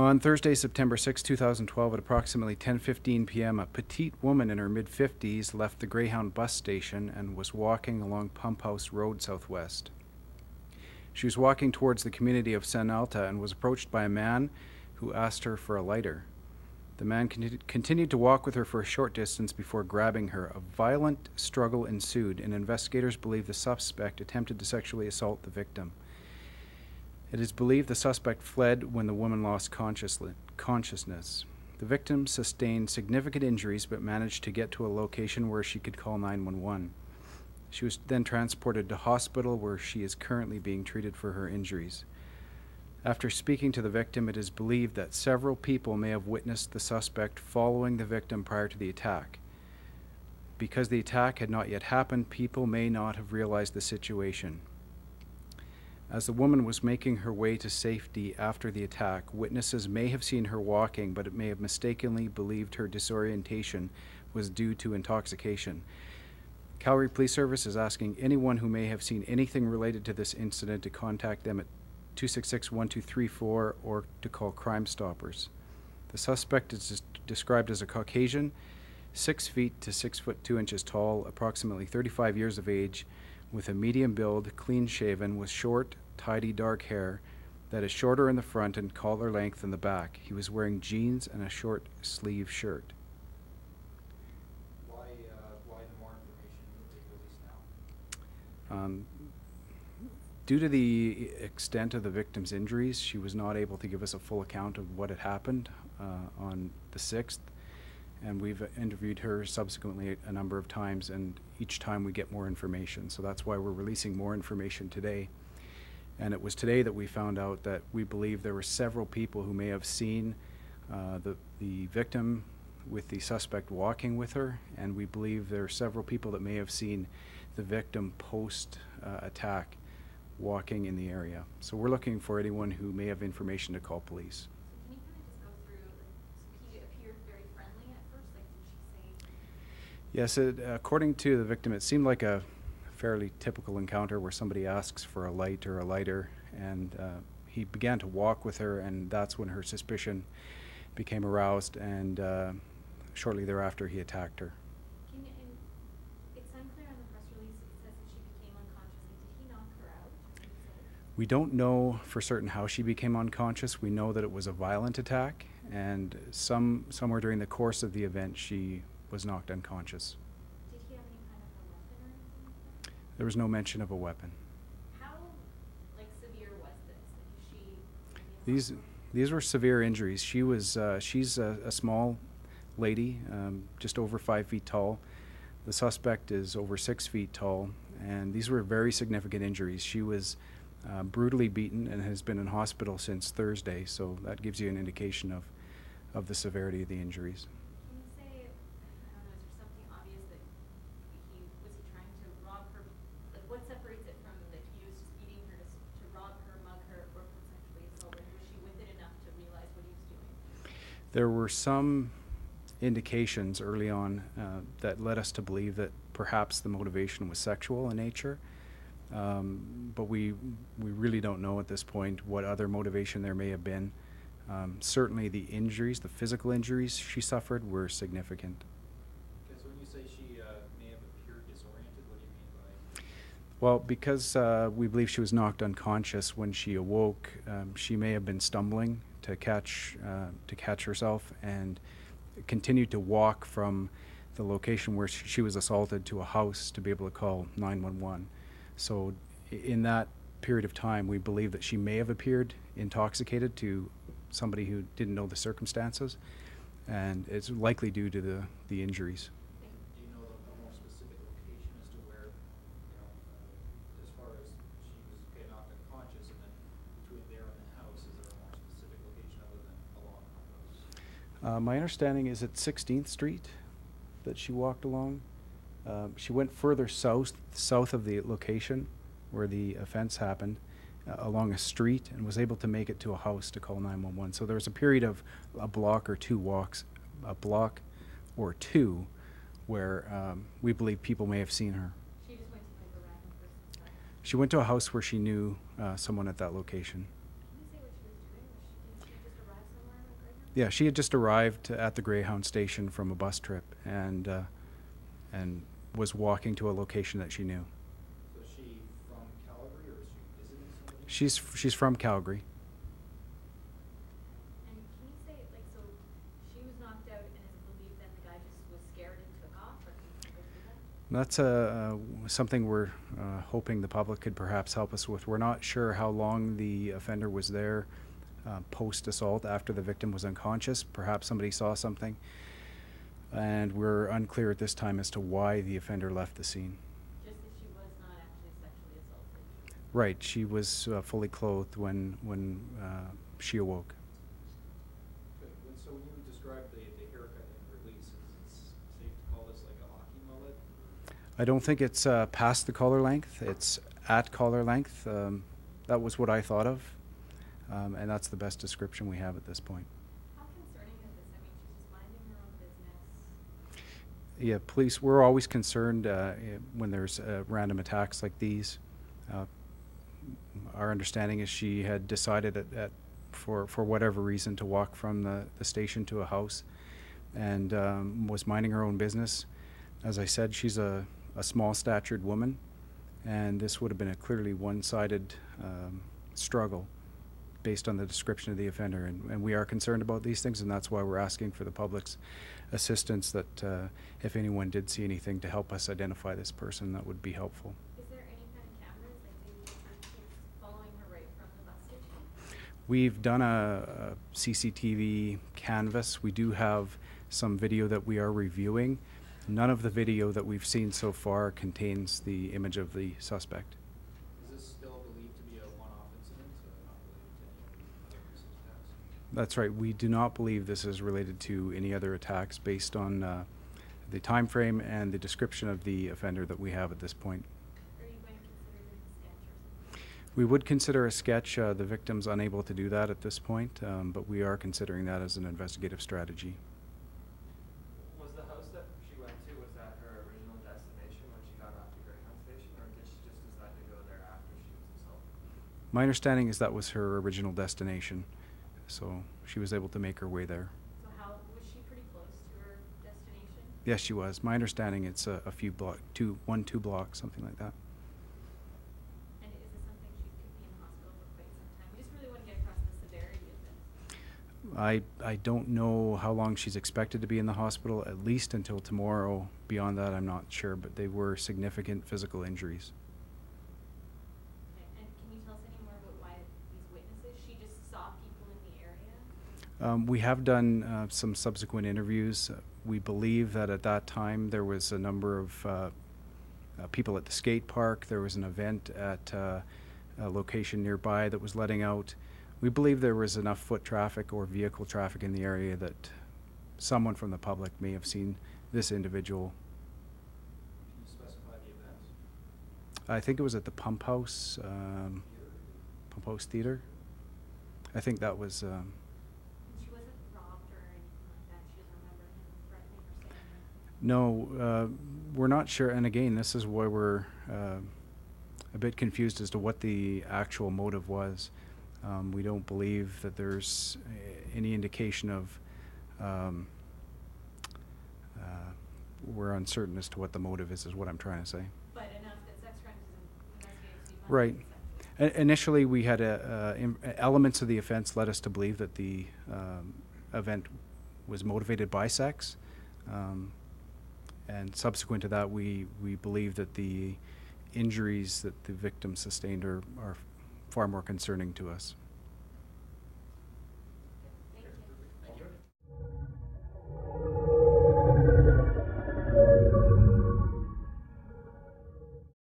On Thursday, September 6, 2012, at approximately 10:15 p.m., a petite woman in her mid-50s left the Greyhound bus station and was walking along Pumphouse Road S.W. She was walking towards the community of San Alta and was approached by a man who asked her for a lighter. The man continued to walk with her for a short distance before grabbing her. A violent struggle ensued, and investigators believe the suspect attempted to sexually assault the victim. It is believed the suspect fled when the woman lost consciousness. The victim sustained significant injuries but managed to get to a location where she could call 911. She was then transported to hospital where she is currently being treated for her injuries. After speaking to the victim, it is believed that several people may have witnessed the suspect following the victim prior to the attack. Because the attack had not yet happened, people may not have realized the situation. As the woman was making her way to safety after the attack, witnesses may have seen her walking, but it may have mistakenly believed her disorientation was due to intoxication. Calgary Police Service is asking anyone who may have seen anything related to this incident to contact them at 266-1234 or to call Crime Stoppers. The suspect is described as a Caucasian, 6 feet to 6 foot 2 inches tall, approximately 35 years of age, with a medium build, clean-shaven, with short, tidy dark hair that is shorter in the front and collar length in the back. He was wearing jeans and a short sleeve shirt. Why the more information that they release now? Due to the extent of the victim's injuries, she was not able to give us a full account of what had happened on the 6th. And we've interviewed her subsequently a number of times, and each time we get more information. So that's why we're releasing more information today. And it was today that we found out that we believe there were several people who may have seen the victim with the suspect walking with her, and we believe there are several people that may have seen the victim post-attack walking in the area. So we're looking for anyone who may have information to call police. Can you kind of just go through, so he appeared very friendly at first, did she say? Yes, according to the victim, it seemed like a fairly typical encounter where somebody asks for a light or a lighter, and he began to walk with her, and that's when her suspicion became aroused, and shortly thereafter he attacked her. It's unclear on the press release, it says that she became unconscious. Did he knock her out? We don't know for certain how she became unconscious. We know that it was a violent attack, and somewhere during the course of the event she was knocked unconscious. Did he have any kind of a weapon or anything like that? There was no mention of a weapon. How severe was this? These were severe injuries. She's a small lady, just over 5 feet tall. The suspect is over 6 feet tall, and these were very significant injuries. She was brutally beaten and has been in hospital since Thursday, so that gives you an indication of the severity of the injuries. Can you say, I don't know, is there something obvious that was he trying to rob her? Like, what separates it from that he was just beating her to rob her, mug her, or sexually assault her? Was she with it enough to realize what he was doing? There were some indications early on that led us to believe that perhaps the motivation was sexual in nature. But we really don't know at this point what other motivation there may have been. Certainly the injuries, the physical injuries she suffered, were significant. Okay, so when you say she may have appeared disoriented, what do you mean by? Well, because we believe she was knocked unconscious when she awoke, she may have been stumbling to catch herself and continued to walk from the location where she was assaulted to a house to be able to call 911. So in that period of time, we believe that she may have appeared intoxicated to somebody who didn't know the circumstances, and it's likely due to the injuries. Do you know a more specific location as to where, as far as she was knocked unconscious, and then between there and the house, is there a more specific location other than along Pumphouse? My understanding is at 16th Street that she walked along. She went further south of the location where the offense happened, along a street, and was able to make it to a house to call 911. So there was a period of a block or two where we believe people may have seen her. She just went to a random person's house? She went to a house where she knew someone at that location. Can you say what she was doing? Did she just arrive somewhere? Yeah, she had just arrived at the Greyhound station from a bus trip and was walking to a location that she knew. So is she from Calgary or is she visiting somebody? She's from Calgary. And can you say, like, so she was knocked out and is believed then the guy just was scared and took off, or can you go through that? That's something we're hoping the public could perhaps help us with. We're not sure how long the offender was there post-assault, after the victim was unconscious. Perhaps somebody saw something, and we're unclear at this time as to why the offender left the scene. Just that she was not actually sexually assaulted. Right, she was fully clothed when she awoke. Good. So when you describe the haircut in the release, is it safe to call this like a hockey mullet? I don't think it's past the collar length. It's at collar length. That was what I thought of, and that's the best description we have at this point. How concerning is this? I mean, she's just minding her own business. Yeah, police, we're always concerned when there's random attacks like these. Our understanding is she had decided for whatever reason to walk from the station to a house and was minding her own business. As I said, she's a small-statured woman, and this would have been a clearly one-sided struggle based on the description of the offender. And we are concerned about these things, and that's why we're asking for the public's assistance, that if anyone did see anything, to help us identify this person, that would be helpful. Is there any kind of cameras, like maybe kids following her right from the bus station? We've done a CCTV canvas. We do have some video that we are reviewing. None of the video that we've seen so far contains the image of the suspect. Is this still believed to be a one-off incident, not related to any other recent attacks? That's right. We do not believe this is related to any other attacks based on the time frame and the description of the offender that we have at this point. Are you going to consider doing a sketch or something? We would consider a sketch. The victim's unable to do that at this point, but we are considering that as an investigative strategy. Was the house that she went to, was that her original destination when she got off the Greyhound station, or did she just decide to go there after she was assaulted? My understanding is that was her original destination, so she was able to make her way there. So how, was she pretty close to her destination? Yes, she was. My understanding, it's a few block, two blocks, something like that. And is this something she could be in the hospital for quite some time? We just really want to get across the severity of this. I don't know how long she's expected to be in the hospital, at least until tomorrow. Beyond that, I'm not sure, but they were significant physical injuries. Okay. And can you tell us any more about why these witnesses? She just saw people in the area? We have done some subsequent interviews. We believe that at that time there was a number of people at the skate park. There was an event at a location nearby that was letting out. We believe there was enough foot traffic or vehicle traffic in the area that someone from the public may have seen this individual. Can you specify the events? I think it was at the Pumphouse Theater. I think that was. And she wasn't robbed or anything like that? She doesn't remember him threatening or saying anything? No, we're not sure. And again, this is why we're a bit confused as to what the actual motive was. We don't believe that there's any indication of. We're uncertain as to what the motive is what I'm trying to say. But enough that sex crimes is investigated, so you must Right. accept it. Initially, we had elements of the offense led us to believe that the event was motivated by sex, and subsequent to that, we believe that the injuries that the victim sustained are far more concerning to us.